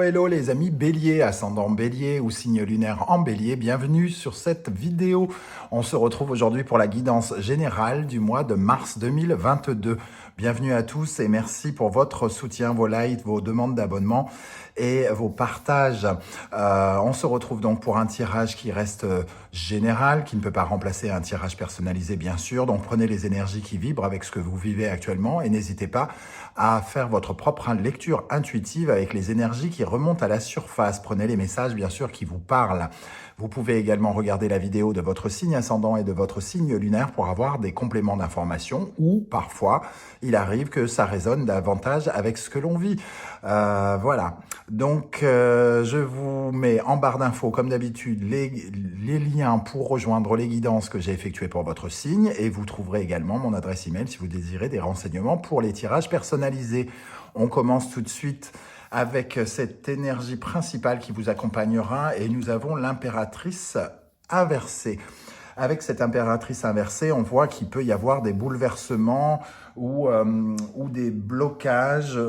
hello les amis Bélier, ascendant Bélier ou signe lunaire en Bélier, bienvenue sur cette vidéo. On se retrouve aujourd'hui pour la guidance générale du mois de mars 2022. Bienvenue à tous et merci pour votre soutien, vos likes, vos demandes d'abonnement et vos partages. On se retrouve donc pour un tirage qui reste général, qui ne peut pas remplacer un tirage personnalisé bien sûr. Donc prenez les énergies qui vibrent avec ce que vous vivez actuellement et n'hésitez pas à faire votre propre lecture intuitive avec les énergies qui remontent à la surface. Prenez les messages bien sûr qui vous parlent. Vous pouvez également regarder la vidéo de votre signe ascendant et de votre signe lunaire pour avoir des compléments d'information ou parfois il arrive que ça résonne davantage avec ce que l'on vit. Voilà, donc je vous mets en barre d'infos comme d'habitude les liens pour rejoindre les guidances que j'ai effectuées pour votre signe et vous trouverez également mon adresse email si vous désirez des renseignements pour les tirages personnalisés. On commence tout de suite avec cette énergie principale qui vous accompagnera et nous avons l'impératrice inversée. Avec cette impératrice inversée, on voit qu'il peut y avoir des bouleversements ou des blocages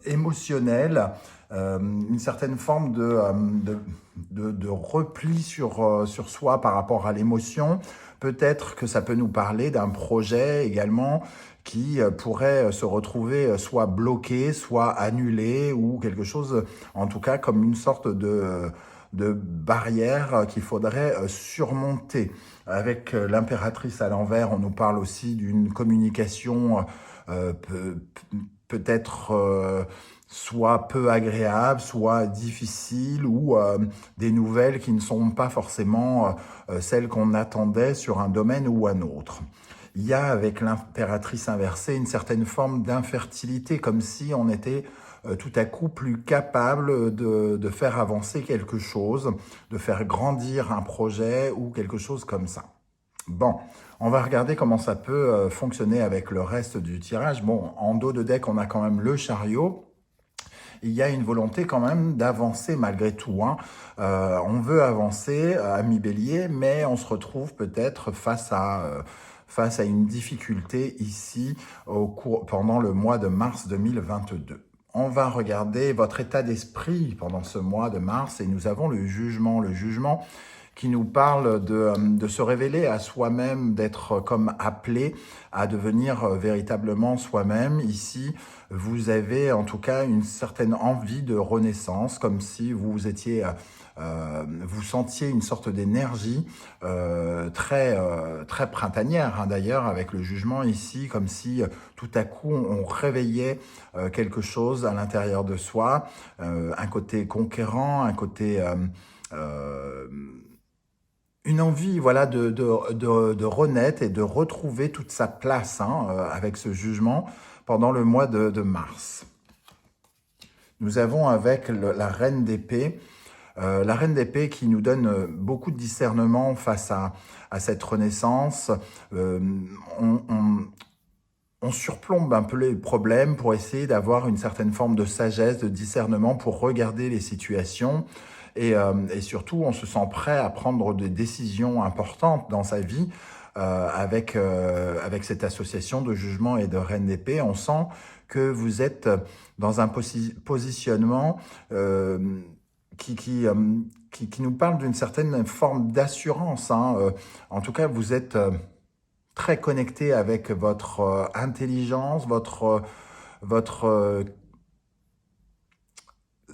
émotionnels, une certaine forme de repli sur soi par rapport à l'émotion. Peut-être que ça peut nous parler d'un projet également qui pourrait se retrouver soit bloqué, soit annulé ou quelque chose, en tout cas comme une sorte de barrière qu'il faudrait surmonter. Avec l'impératrice à l'envers, on nous parle aussi d'une communication peut-être soit peu agréable, soit difficile, ou des nouvelles qui ne sont pas forcément celles qu'on attendait sur un domaine ou un autre. Il y a avec l'impératrice inversée une certaine forme d'infertilité, comme si on était tout à coup plus capable de faire avancer quelque chose, de faire grandir un projet ou quelque chose comme ça. Bon, on va regarder comment ça peut fonctionner avec le reste du tirage. Bon, en dos de deck, on a quand même le chariot. Il y a une volonté quand même d'avancer malgré tout. On veut avancer, ami Bélier, mais on se retrouve peut-être face à une difficulté ici pendant le mois de mars 2022. On va regarder votre état d'esprit pendant ce mois de mars et nous avons le jugement. Le jugement qui nous parle de se révéler à soi-même, d'être comme appelé à devenir véritablement soi-même. Ici, vous avez en tout cas une certaine envie de renaissance, comme si vous étiez... vous sentiez une sorte d'énergie très printanière d'ailleurs avec le jugement ici, comme si tout à coup on réveillait quelque chose à l'intérieur de soi, un côté conquérant, un côté... une envie voilà, de renaître et de retrouver toute sa place avec ce jugement pendant le mois de mars. Nous avons avec la reine d'épée, qui nous donne beaucoup de discernement face à cette renaissance. On surplombe un peu les problèmes pour essayer d'avoir une certaine forme de sagesse, de discernement pour regarder les situations. Et surtout, on se sent prêt à prendre des décisions importantes dans sa vie avec cette association de jugement et de reine d'épée. On sent que vous êtes dans un positionnement qui nous parle d'une certaine forme d'assurance. En tout cas, vous êtes très connecté avec votre intelligence,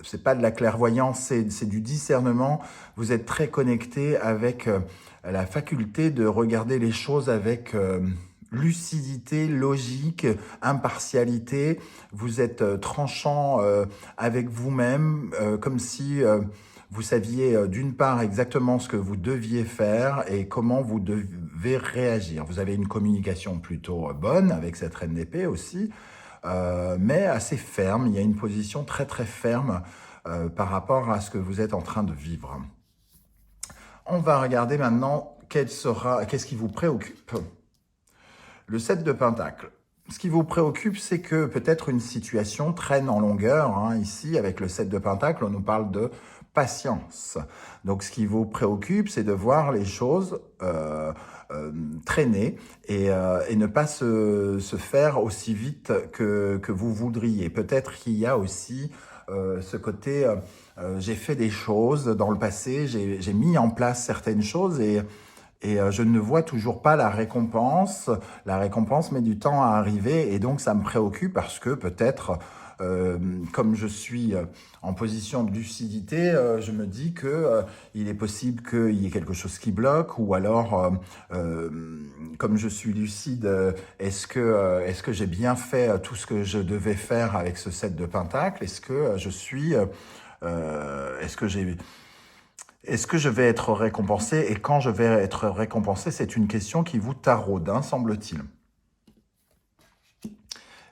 c'est pas de la clairvoyance, c'est du discernement. Vous êtes très connecté avec la faculté de regarder les choses avec lucidité, logique, impartialité. Vous êtes tranchant avec vous-même, comme si vous saviez d'une part exactement ce que vous deviez faire et comment vous devez réagir. Vous avez une communication plutôt bonne avec cette reine d'épée aussi, mais assez ferme. Il y a une position très très ferme par rapport à ce que vous êtes en train de vivre. On va regarder maintenant qu'est-ce qui vous préoccupe. Le 7 de Pentacles. Ce qui vous préoccupe, c'est que peut-être une situation traîne en longueur. Ici, avec le 7 de Pentacles, on nous parle de patience. Donc, ce qui vous préoccupe, c'est de voir les choses traîner et ne pas se faire aussi vite que vous voudriez. Peut-être qu'il y a aussi ce côté, j'ai fait des choses dans le passé, j'ai mis en place certaines choses et je ne vois toujours pas la récompense. La récompense met du temps à arriver et donc ça me préoccupe parce que peut-être, comme je suis en position de lucidité, je me dis que il est possible qu'il y ait quelque chose qui bloque ou alors, comme je suis lucide, est-ce que j'ai bien fait tout ce que je devais faire avec ce 7 de Pentacle? Est-ce que je suis... est-ce que j'ai est-ce que je vais être récompensé? Et quand je vais être récompensé, c'est une question qui vous taraude, hein, semble-t-il.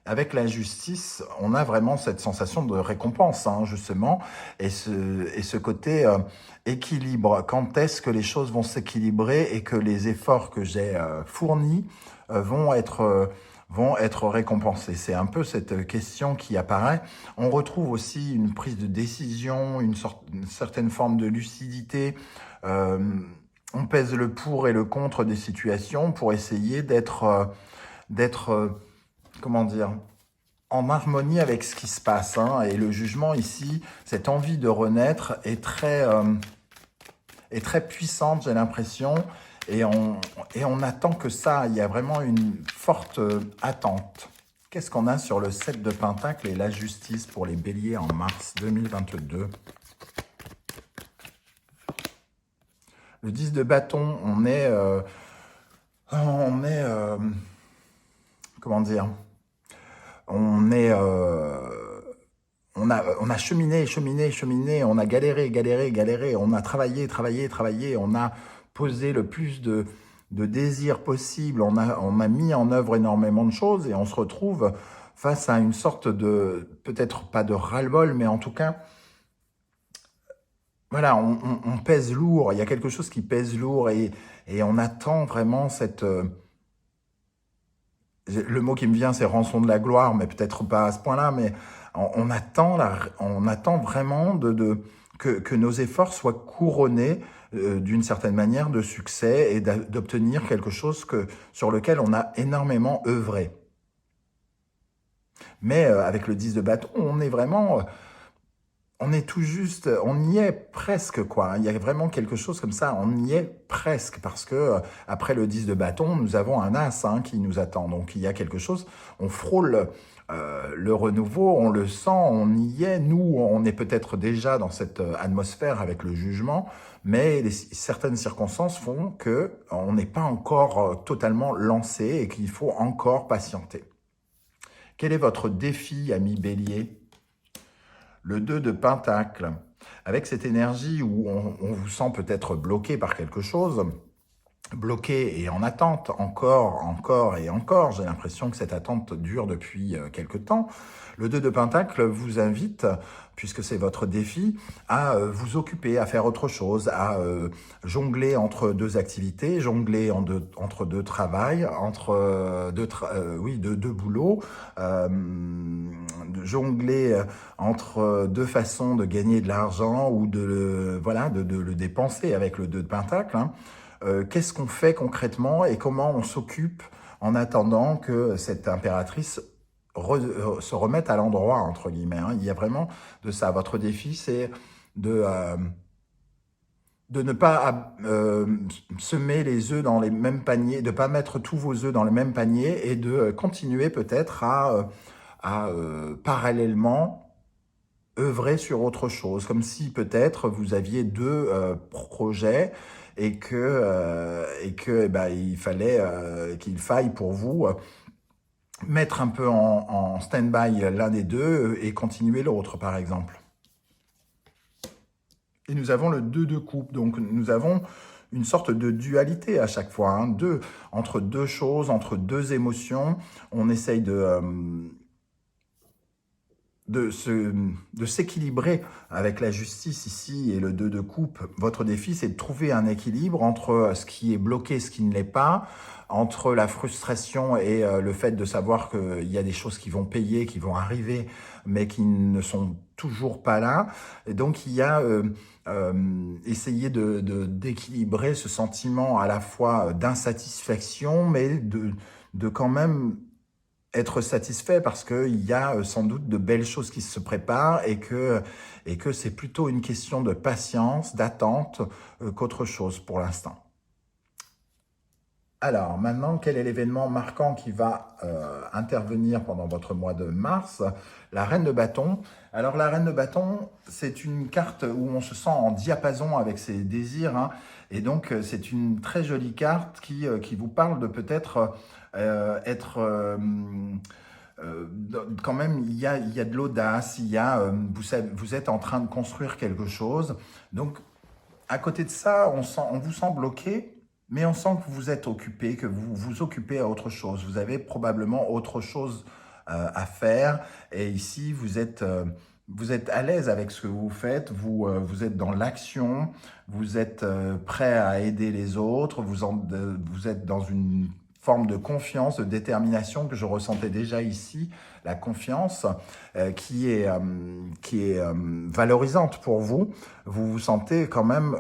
Avec la justice, on a vraiment cette sensation de récompense, hein, justement, et ce côté équilibre. Quand est-ce que les choses vont s'équilibrer et que les efforts que j'ai fournis vont être récompensés? C'est un peu cette question qui apparaît. On retrouve aussi une prise de décision, une certaine forme de lucidité. Euh, on pèse le pour et le contre des situations pour essayer d'être comment dire, en harmonie avec ce qui se passe, hein. Et le jugement ici, cette envie de renaître est très puissante, j'ai l'impression. Et on attend que ça, il y a vraiment une forte attente. Qu'est-ce qu'on a sur le 7 de Pentacle et la justice pour les béliers en mars 2022? Le 10 de bâton, comment dire, on est, on a cheminé, cheminé, cheminé, on a galéré, galéré, galéré, on a travaillé, travaillé, travaillé, on a posé le plus de désirs possible, on a mis en œuvre énormément de choses et on se retrouve face à une sorte de, peut-être pas de ras-le-bol, mais en tout cas, voilà, on pèse lourd, il y a quelque chose qui pèse lourd et on attend vraiment cette... le mot qui me vient, c'est rançon de la gloire, mais peut-être pas à ce point-là, mais on attend vraiment que nos efforts soient couronnés d'une certaine manière de succès et d'obtenir quelque chose sur lequel on a énormément œuvré. Mais avec le 10 de bâton, on est vraiment... on est tout juste, on y est presque, quoi. Il y a vraiment quelque chose comme ça, on y est presque, parce que après le 10 de bâton, nous avons un as, hein, qui nous attend. Donc il y a quelque chose, on frôle le renouveau, on le sent, on y est. Nous, on est peut-être déjà dans cette atmosphère avec le jugement, mais certaines circonstances font que on n'est pas encore totalement lancé et qu'il faut encore patienter. Quel est votre défi, ami Bélier? Le 2 de Pentacle, avec cette énergie où on vous sent peut-être bloqué par quelque chose, bloqué et en attente, encore, encore et encore. J'ai l'impression que cette attente dure depuis quelque temps. Le 2 de Pentacle vous invite, puisque c'est votre défi, à vous occuper, à faire autre chose, à jongler entre deux activités, jongler entre deux travails, entre deux boulots, jongler entre deux façons de gagner de l'argent ou de le dépenser avec le 2 de Pentacle, hein. Qu'est-ce qu'on fait concrètement et comment on s'occupe en attendant que cette impératrice se remette à l'endroit, entre guillemets, hein. Il y a vraiment de ça. Votre défi, c'est de ne pas semer les œufs dans les mêmes paniers, de ne pas mettre tous vos œufs dans le même panier et de continuer peut-être à parallèlement œuvrer sur autre chose, comme si peut-être vous aviez deux projets et que eh ben, qu'il faille pour vous mettre un peu en stand-by l'un des deux et continuer l'autre, par exemple. Et nous avons le 2 de coupe, donc nous avons une sorte de dualité à chaque fois, hein, entre deux choses, entre deux émotions. On essaye de s'équilibrer avec la justice ici et le 2 de coupe. Votre défi, c'est de trouver un équilibre entre ce qui est bloqué et ce qui ne l'est pas, entre la frustration et le fait de savoir qu'il y a des choses qui vont payer, qui vont arriver, mais qui ne sont toujours pas là. Et donc, il y a essayer d'équilibrer ce sentiment à la fois d'insatisfaction, mais de quand même être satisfait parce qu'il y a sans doute de belles choses qui se préparent et que c'est plutôt une question de patience, d'attente qu'autre chose pour l'instant. Alors, maintenant, quel est l'événement marquant qui va intervenir pendant votre mois de mars? La Reine de Bâton. Alors, la Reine de Bâton, c'est une carte où on se sent en diapason avec ses désirs, hein, et donc, c'est une très jolie carte qui vous parle de peut-être être... quand même, il y a de l'audace, vous êtes en train de construire quelque chose. Donc, à côté de ça, on vous sent bloqué, mais on sent que vous êtes occupé, que vous vous occupez à autre chose. Vous avez probablement autre chose à faire. Et ici, vous êtes à l'aise avec ce que vous faites. Vous êtes dans l'action. Vous êtes prêt à aider les autres. Vous êtes dans une forme de confiance, de détermination que je ressentais déjà ici. La confiance qui est valorisante pour vous. Vous vous sentez quand même...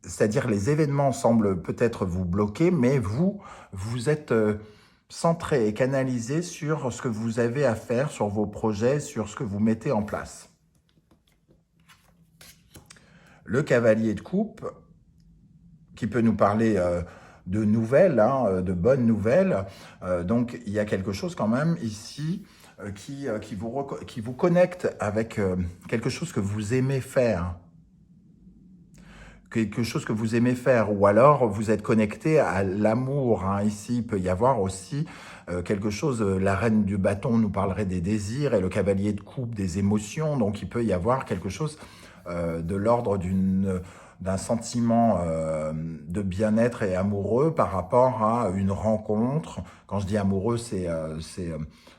C'est-à-dire les événements semblent peut-être vous bloquer, mais vous êtes centré et canalisé sur ce que vous avez à faire, sur vos projets, sur ce que vous mettez en place. Le cavalier de coupe, qui peut nous parler de nouvelles, hein, de bonnes nouvelles. Donc, il y a quelque chose quand même ici qui vous connecte avec quelque chose que vous aimez faire. Quelque chose que vous aimez faire, ou alors vous êtes connecté à l'amour. Hein. Ici, il peut y avoir aussi quelque chose, la reine du bâton nous parlerait des désirs, et le cavalier de coupe des émotions, donc il peut y avoir quelque chose de l'ordre d'un sentiment de bien-être et amoureux par rapport à une rencontre. Quand je dis amoureux, c'est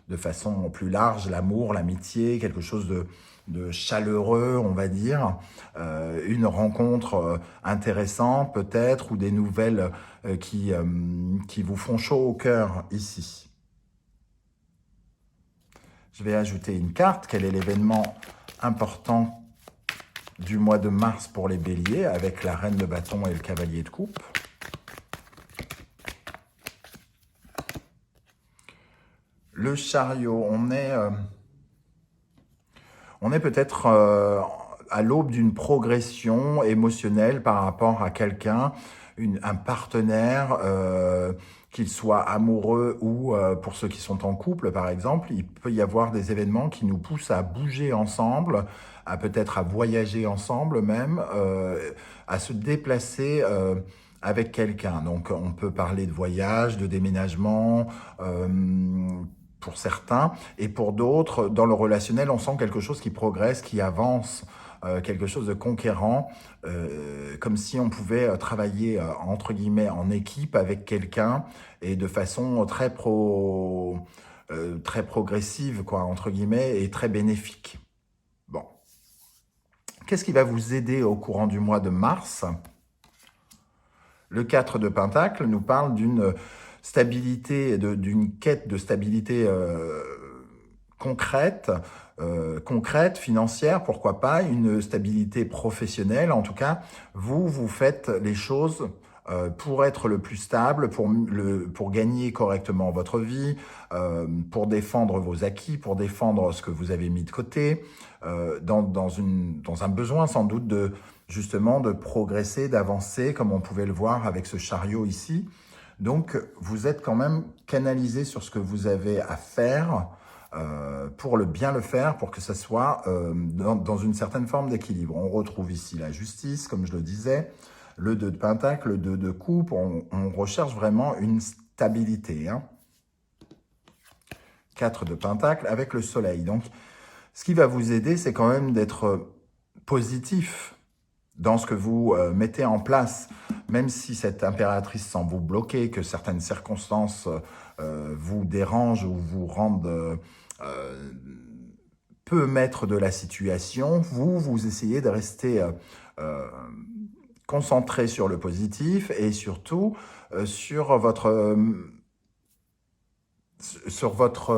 de façon plus large, l'amour, l'amitié, quelque chose de chaleureux, on va dire, une rencontre intéressante peut-être, ou des nouvelles qui vous font chaud au cœur ici. Je vais ajouter une carte. Quel est l'événement important du mois de mars pour les béliers, avec la reine de bâton et le cavalier de coupe? Le chariot, on est peut-être à l'aube d'une progression émotionnelle par rapport à quelqu'un, un partenaire, qu'il soit amoureux ou pour ceux qui sont en couple par exemple. Il peut y avoir des événements qui nous poussent à bouger ensemble, à peut-être à voyager ensemble même, à se déplacer avec quelqu'un. Donc on peut parler de voyage, de déménagement, pour certains, et pour d'autres, dans le relationnel, on sent quelque chose qui progresse, qui avance, quelque chose de conquérant, comme si on pouvait travailler, entre guillemets, en équipe avec quelqu'un, et de façon très progressive, quoi, entre guillemets, et très bénéfique. Bon. Qu'est-ce qui va vous aider au courant du mois de mars? Le 4 de Pentacle nous parle d'une stabilité, d'une quête de stabilité concrète, financière, pourquoi pas, une stabilité professionnelle. En tout cas, vous faites les choses pour être le plus stable, pour gagner correctement votre vie, pour défendre vos acquis, pour défendre ce que vous avez mis de côté, dans un besoin sans doute justement de progresser, d'avancer, comme on pouvait le voir avec ce chariot ici. Donc, vous êtes quand même canalisé sur ce que vous avez à faire pour bien le faire, pour que ça soit dans une certaine forme d'équilibre. On retrouve ici la justice, comme je le disais, le 2 de Pentacle, le 2 de coupe. On recherche vraiment une stabilité. Hein. 4 de Pentacle avec le soleil. Donc, ce qui va vous aider, c'est quand même d'être positif dans ce que vous mettez en place, même si cette impératrice semble vous bloquer, que certaines circonstances vous dérangent ou vous rendent peu maître de la situation, vous essayez de rester concentré sur le positif, et surtout sur votre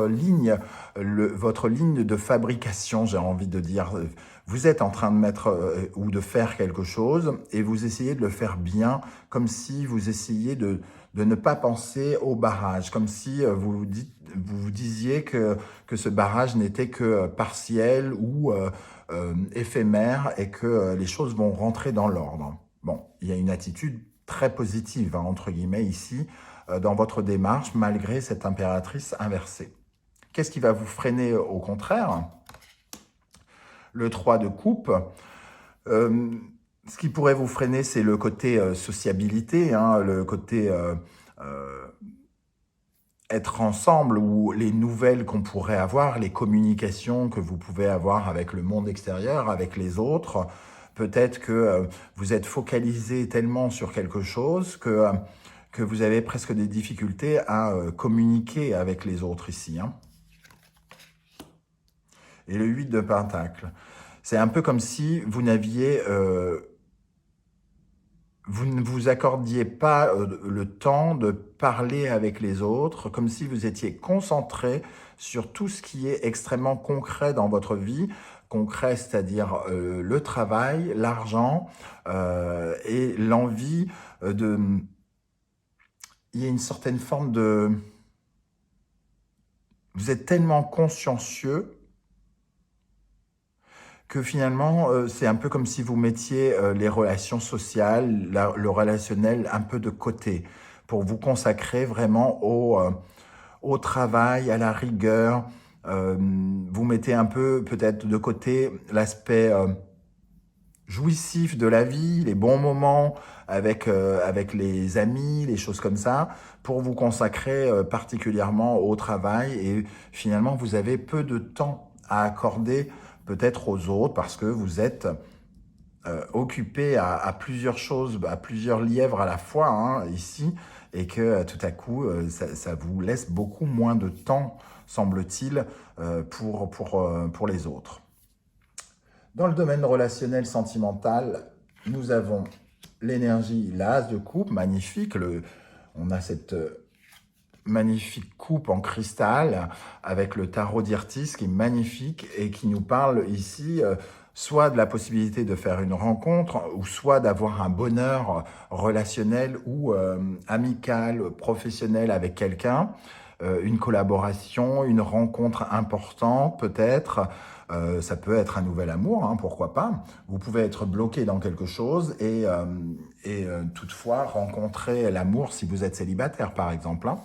ligne, votre ligne de fabrication, j'ai envie de dire. Vous êtes en train de mettre ou de faire quelque chose, et vous essayez de le faire bien, comme si vous essayiez de de ne pas penser au barrage, comme si vous vous disiez que ce barrage n'était que partiel ou éphémère et que les choses vont rentrer dans l'ordre. Bon, il y a une attitude très positive, hein, entre guillemets, ici, dans votre démarche, malgré cette impératrice inversée. Qu'est-ce qui va vous freiner au contraire? Le 3 de coupe. Ce qui pourrait vous freiner, c'est le côté sociabilité, hein, le côté euh, être ensemble ou les nouvelles qu'on pourrait avoir, les communications que vous pouvez avoir avec le monde extérieur, avec les autres. Peut-être que vous êtes focalisé tellement sur quelque chose que vous avez presque des difficultés à communiquer avec les autres ici, hein. Et le 8 de Pentacle, c'est un peu comme si vous n'aviez... vous ne vous accordiez pas le temps de parler avec les autres, comme si vous étiez concentré sur tout ce qui est extrêmement concret dans votre vie. Concret, c'est-à-dire le travail, l'argent et l'envie de... Il y a une certaine forme de... Vous êtes tellement consciencieux que finalement, c'est un peu comme si vous mettiez les relations sociales, le relationnel un peu de côté pour vous consacrer vraiment au travail, à la rigueur. Vous mettez un peu peut-être de côté l'aspect jouissif de la vie, les bons moments avec les amis, les choses comme ça, pour vous consacrer particulièrement au travail. Et finalement, vous avez peu de temps à accorder peut-être aux autres parce que vous êtes occupé à plusieurs choses, à plusieurs lièvres à la fois, hein, ici, et que tout à coup, ça vous laisse beaucoup moins de temps, semble-t-il, pour les autres. Dans le domaine relationnel sentimental, nous avons l'énergie, l'as de coupe, magnifique. On a cette magnifique coupe en cristal avec le tarot d'Irtis qui est magnifique et qui nous parle ici soit de la possibilité de faire une rencontre ou soit d'avoir un bonheur relationnel ou amical, professionnel avec quelqu'un, une collaboration, une rencontre importante peut-être. Ça peut être un nouvel amour, hein, pourquoi pas. Vous pouvez être bloqué dans quelque chose et toutefois rencontrer l'amour si vous êtes célibataire par exemple, hein.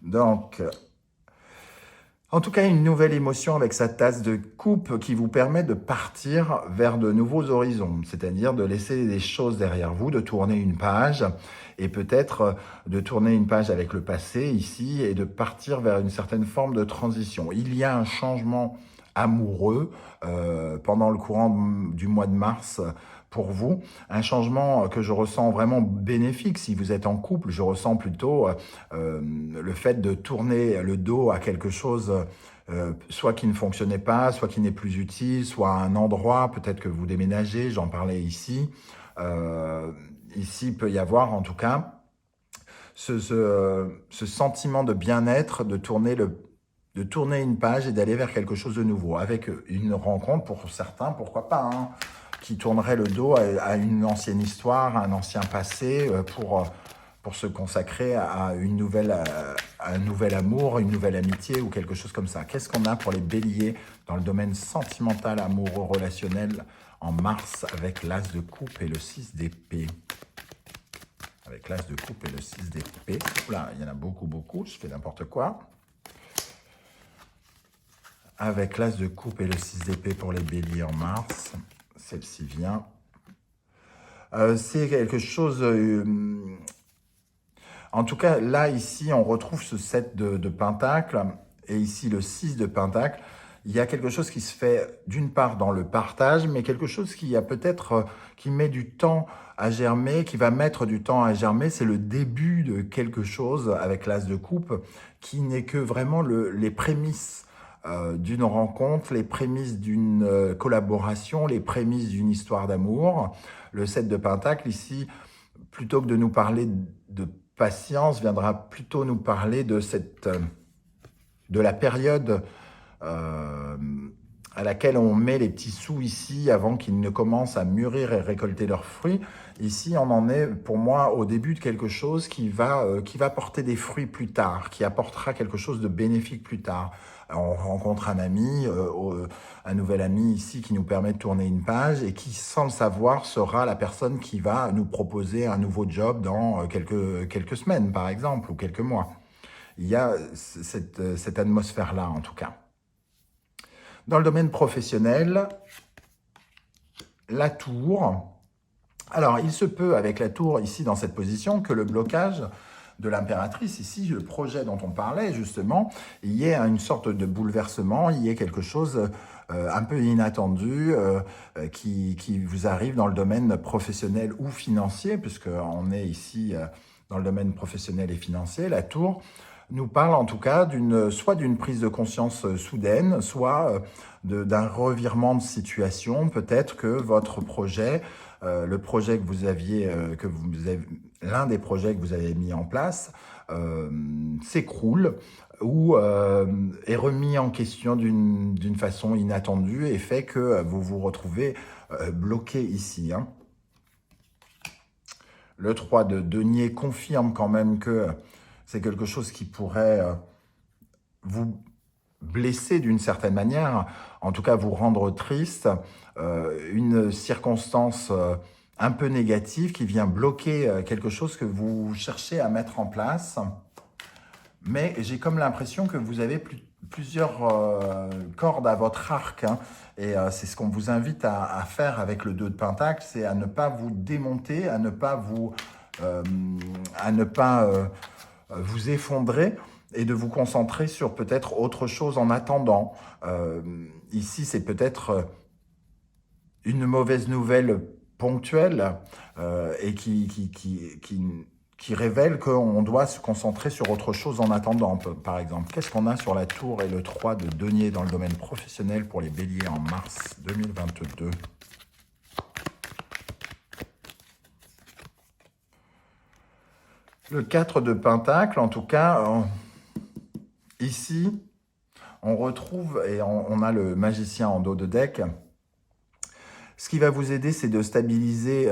Donc, en tout cas, une nouvelle émotion avec sa tasse de coupe qui vous permet de partir vers de nouveaux horizons, c'est-à-dire de laisser des choses derrière vous, de tourner une page et peut-être de tourner une page avec le passé ici et de partir vers une certaine forme de transition. Il y a un changement amoureux pendant le courant du mois de mars pour vous, un changement que je ressens vraiment bénéfique. Si vous êtes en couple, je ressens plutôt le fait de tourner le dos à quelque chose soit qui ne fonctionnait pas, soit qui n'est plus utile, soit à un endroit, peut-être que vous déménagez, j'en parlais ici. Ici, il peut y avoir en tout cas ce sentiment de bien-être, de tourner une page et d'aller vers quelque chose de nouveau, avec une rencontre pour certains, pourquoi pas, hein, qui tournerait le dos à une ancienne histoire, à un ancien passé, pour se consacrer à un nouvel amour, une nouvelle amitié ou quelque chose comme ça. Qu'est-ce qu'on a pour les béliers dans le domaine sentimental, amoureux, relationnel en mars avec l'as de coupe et le 6 d'épée? Avec l'as de coupe et le 6 d'épée. Là, il y en a beaucoup, beaucoup, je fais n'importe quoi. Avec l'as de coupe et le 6 d'épée pour les béliers en mars. Celle-ci vient. C'est quelque chose... en tout cas, là, ici, on retrouve ce 7 de Pentacle et ici le 6 de Pentacle. Il y a quelque chose qui se fait d'une part dans le partage, mais quelque chose qui a peut-être qui met du temps à germer, qui va mettre du temps à germer. C'est le début de quelque chose avec l'as de coupe qui n'est que vraiment les prémices d'une rencontre, les prémices d'une collaboration, les prémices d'une histoire d'amour. Le 7 de Pentacle, ici, plutôt que de nous parler de patience, viendra plutôt nous parler de la période à laquelle on met les petits sous ici avant qu'ils ne commencent à mûrir et récolter leurs fruits. Ici, on en est, pour moi, au début de quelque chose qui va porter des fruits plus tard, qui apportera quelque chose de bénéfique plus tard. On rencontre un ami, un nouvel ami ici qui nous permet de tourner une page et qui, sans le savoir, sera la personne qui va nous proposer un nouveau job dans quelques semaines, par exemple, ou quelques mois. Il y a cette atmosphère-là, en tout cas. Dans le domaine professionnel, la tour. Alors, il se peut, avec la tour, ici, dans cette position, que le blocage de l'impératrice, ici, le projet dont on parlait, justement, il y ait une sorte de bouleversement, il y ait quelque chose un peu inattendu qui vous arrive dans le domaine professionnel ou financier, puisqu'on est ici dans le domaine professionnel et financier. La tour nous parle en tout cas soit d'une prise de conscience soudaine, soit d'un revirement de situation. Peut-être que votre projet, le projet que vous aviez, l'un des projets que vous avez mis en place, s'écroule ou est remis en question d'une façon inattendue et fait que vous vous retrouvez bloqué ici. Hein. Le 3 de denier confirme quand même que c'est quelque chose qui pourrait vous blesser d'une certaine manière, en tout cas vous rendre triste, une circonstance un peu négative qui vient bloquer quelque chose que vous cherchez à mettre en place. Mais j'ai comme l'impression que vous avez plusieurs cordes à votre arc. Hein, et c'est ce qu'on vous invite à faire avec le 2 de Pentacle, c'est à ne pas vous démonter, à ne pas vous effondrer et de vous concentrer sur peut-être autre chose en attendant. Ici, c'est peut-être une mauvaise nouvelle ponctuelle et qui révèle qu'on doit se concentrer sur autre chose en attendant, par exemple. Qu'est-ce qu'on a sur la tour et le 3 de denier dans le domaine professionnel pour les béliers en mars 2022 ? Le 4 de Pentacle, en tout cas, ici, on retrouve, et on a le magicien en dos de deck. Ce qui va vous aider, c'est de stabiliser,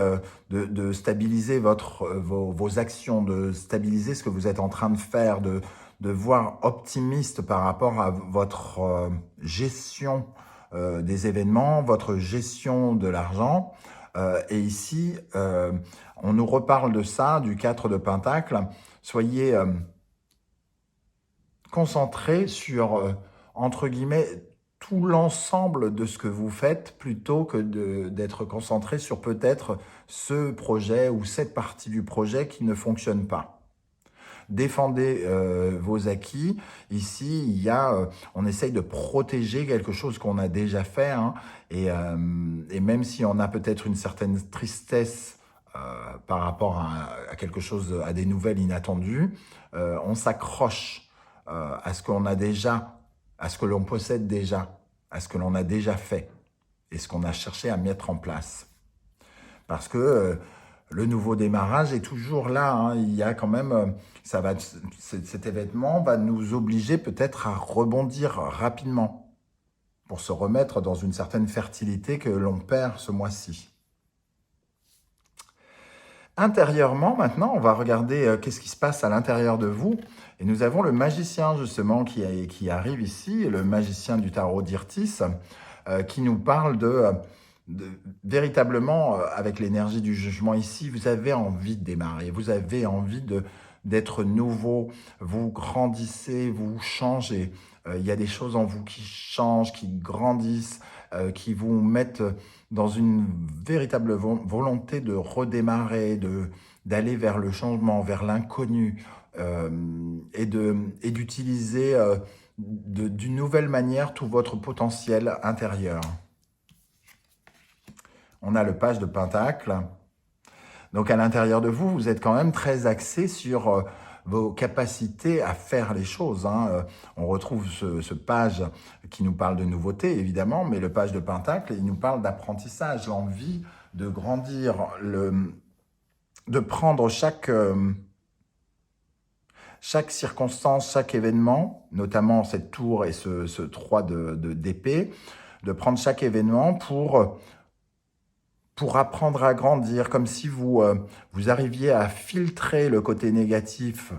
vos actions, de stabiliser ce que vous êtes en train de faire, de voir optimiste par rapport à votre gestion des événements, votre gestion de l'argent. Et ici, on nous reparle de ça, du 4 de Pentacle. Soyez concentrés sur, entre guillemets, tout l'ensemble de ce que vous faites plutôt que d'être concentré sur peut-être ce projet ou cette partie du projet qui ne fonctionne pas. Défendez vos acquis. Ici, on essaye de protéger quelque chose qu'on a déjà fait. Hein, et même si on a peut-être une certaine tristesse par rapport à quelque chose, à des nouvelles inattendues, on s'accroche à ce qu'on a déjà, à ce que l'on possède déjà, à ce que l'on a déjà fait et ce qu'on a cherché à mettre en place. Parce que le nouveau démarrage est toujours là. Hein. Il y a quand même, cet événement va nous obliger peut-être à rebondir rapidement pour se remettre dans une certaine fertilité que l'on perd ce mois-ci. Intérieurement, maintenant, on va regarder qu'est-ce qui se passe à l'intérieur de vous. Et nous avons le magicien, justement, qui arrive ici, le magicien du tarot d'Irtis, qui nous parle véritablement, avec l'énergie du jugement ici, vous avez envie de démarrer, vous avez envie d'être nouveau, vous grandissez, vous changez. Il y a des choses en vous qui changent, qui grandissent, qui vous mettent dans une véritable volonté de redémarrer, d'aller vers le changement, vers l'inconnu, et d'utiliser d'une nouvelle manière tout votre potentiel intérieur. On a le page de Pentacle. Donc à l'intérieur de vous, vous êtes quand même très axé sur vos capacités à faire les choses. Hein. On retrouve ce page qui nous parle de nouveauté, évidemment, mais le page de Pentacle, il nous parle d'apprentissage, l'envie de grandir, de prendre chaque circonstance, chaque événement, notamment cette tour et ce 3 d'épée, de prendre chaque événement pour apprendre à grandir, comme si vous arriviez à filtrer le côté négatif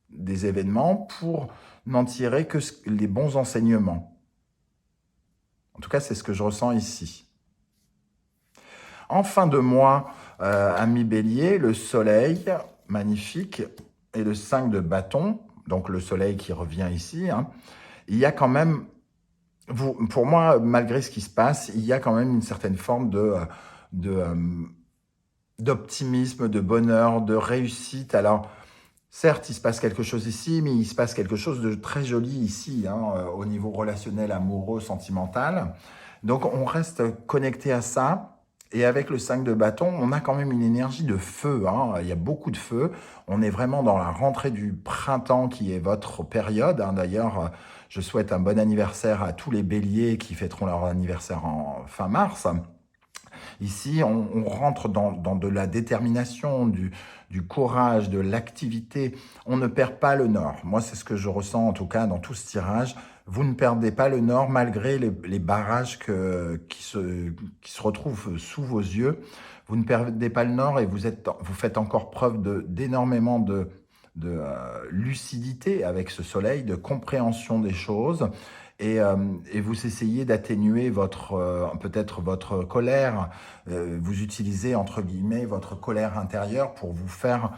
des événements pour n'en tirer que les bons enseignements. En tout cas, c'est ce que je ressens ici. En fin de mois, ami Bélier, le soleil, magnifique, et le 5 de bâton, donc le soleil qui revient ici, hein, il y a quand même, pour moi, malgré ce qui se passe, il y a quand même une certaine forme d'optimisme, de bonheur, de réussite. Alors, certes, il se passe quelque chose ici, mais il se passe quelque chose de très joli ici, hein, au niveau relationnel, amoureux, sentimental. Donc, on reste connecté à ça. Et avec le 5 de bâton, on a quand même une énergie de feu, hein. Il y a beaucoup de feu. On est vraiment dans la rentrée du printemps qui est votre période, hein. D'ailleurs, je souhaite un bon anniversaire à tous les béliers qui fêteront leur anniversaire en fin mars. Ici, on rentre dans de la détermination, du courage, de l'activité. On ne perd pas le nord. Moi, c'est ce que je ressens en tout cas dans tout ce tirage. Vous ne perdez pas le nord malgré les barrages qui se retrouvent sous vos yeux. Vous ne perdez pas le nord et vous faites encore preuve d'énormément de lucidité avec ce soleil, de compréhension des choses. Et vous essayez d'atténuer peut-être votre colère. Vous utilisez, entre guillemets, votre colère intérieure pour vous faire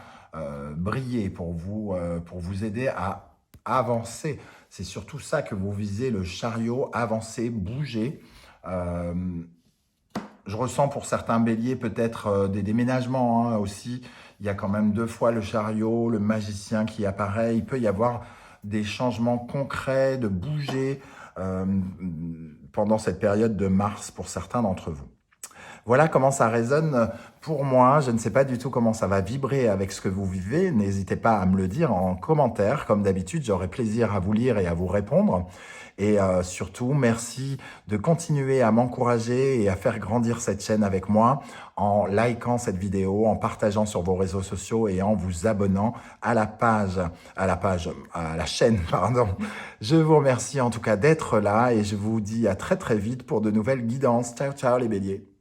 briller, pour vous aider à avancer. C'est surtout ça que vous visez, le chariot, avancer, bouger. Je ressens pour certains béliers peut-être des déménagements, hein, aussi. Il y a quand même 2 fois le chariot, le magicien qui apparaît. Il peut y avoir des changements concrets, de bouger pendant cette période de mars pour certains d'entre vous. Voilà comment ça résonne pour moi. Je ne sais pas du tout comment ça va vibrer avec ce que vous vivez. N'hésitez pas à me le dire en commentaire. Comme d'habitude, j'aurai plaisir à vous lire et à vous répondre. Et surtout, merci de continuer à m'encourager et à faire grandir cette chaîne avec moi en likant cette vidéo, en partageant sur vos réseaux sociaux et en vous abonnant à la chaîne, pardon. Je vous remercie en tout cas d'être là et je vous dis à très très vite pour de nouvelles guidances. Ciao, ciao les béliers.